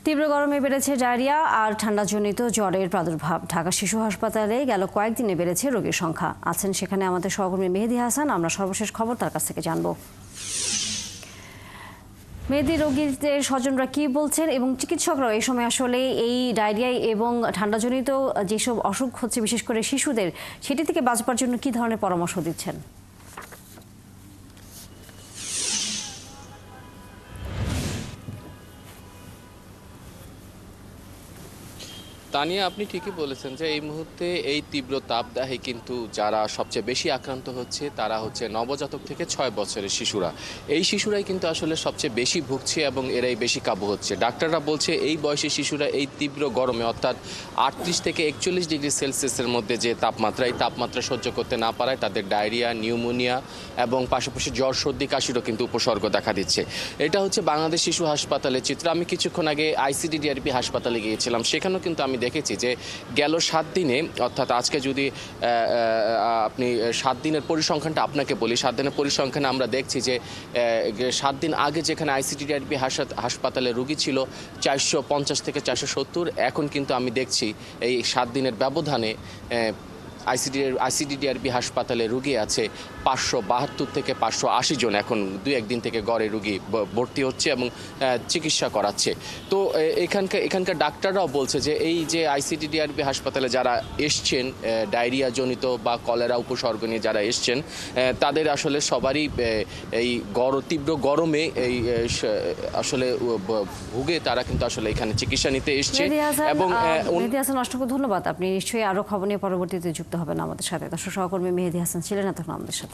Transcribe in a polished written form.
তীব্র গরমে বেড়েছে ডায়রিয়া আর ঠান্ডাজনিত জ্বরের প্রাদুর্ভাব। ঢাকা শিশু হাসপাতালে গেল কয়েকদিনে বেড়েছে রোগীর সংখ্যা। আছেন সেখানে আমাদের সহকর্মী মেহেদী হাসান। আমরা সর্বশেষ খবর তার কাছ থেকে জানব। মেহেদী, রোগীদের স্বজনরা কি বলছেন এবং চিকিৎসকরা এই সময় আসলে এই ডায়রিয়া এবং ঠান্ডাজনিত যেসব অসুখ হচ্ছে বিশেষ করে শিশুদের, সেটি থেকে বাঁচবার জন্য কি ধরনের পরামর্শ দিচ্ছেন? তানিয়া, আপনি ঠিকই বলেছেন যে এই মুহূর্তে এই তীব্র তাপদাহে কিন্তু যারা সবচেয়ে বেশি আক্রান্ত হচ্ছে তারা হচ্ছে নবজাতক থেকে 6 বছরের শিশুরা। এই শিশুরাই কিন্তু আসলে সবচেয়ে বেশি ভুগছে এবং এরাই বেশি কাবু হচ্ছে। ডাক্তাররা বলছে এই বয়সী শিশুরা এই তীব্র গরমে অর্থাৎ 38 থেকে 41 ডিগ্রি সেলসিয়াসের মধ্যে যে তাপমাত্রা, এই তাপমাত্রা সহ্য করতে না পারায় তাদের ডায়রিয়া, নিউমোনিয়া এবং পাশাপাশি জ্বর, সর্দি, কাশিরও কিন্তু উপসর্গ দেখা দিচ্ছে। এটা হচ্ছে বাংলাদেশ শিশু হাসপাতালের চিত্র। আমি কিছুক্ষণ আগে ICDDRP হাসপাতালে গিয়েছিলাম, সেখানেও কিন্তু আমি দেখেছি যে গেল 7 দিনে, অর্থাৎ আজকে যদি আপনি 7 দিনের পরিসংখ্যানটা আপনাকে বলি, 7 দিনের পরিসংখ্যানে আমরা দেখছি যে 7 দিন আগে যেখানে ICDDRP হাসপাতালে রোগী ছিল 450 থেকে 470, এখন কিন্তু আমি দেখছি এই 7 দিনের ব্যবধানে ICDDRP হাসপাতালে রুগী আছে 572 থেকে 580 জন। এখন 2-1 দিন থেকে গড়ে রুগী ভর্তি হচ্ছে এবং চিকিৎসা করাচ্ছে। তো এখানকার ডাক্তাররাও বলছে যে এই যে ICDDRP হাসপাতালে যারা এসছেন ডায়রিয়া জনিত বা কলেরা উপসর্গ নিয়ে যারা এসছেন, তাদের আসলে সবারই এই তীব্র গরমে এই আসলে ভুগে তারা কিন্তু আসলে এখানে চিকিৎসা নিতে এসছে। এবং মেহেদী হাসান, অসংখ্য ধন্যবাদ। আপনি নিশ্চয়ই আরো খবর নিয়ে পরবর্তীতে যুক্ত হবেন আমাদের সাথে। দর্শক, সহকর্মী মেহেদী হাসান ছিলেন এতক্ষণ আমাদের সাথে।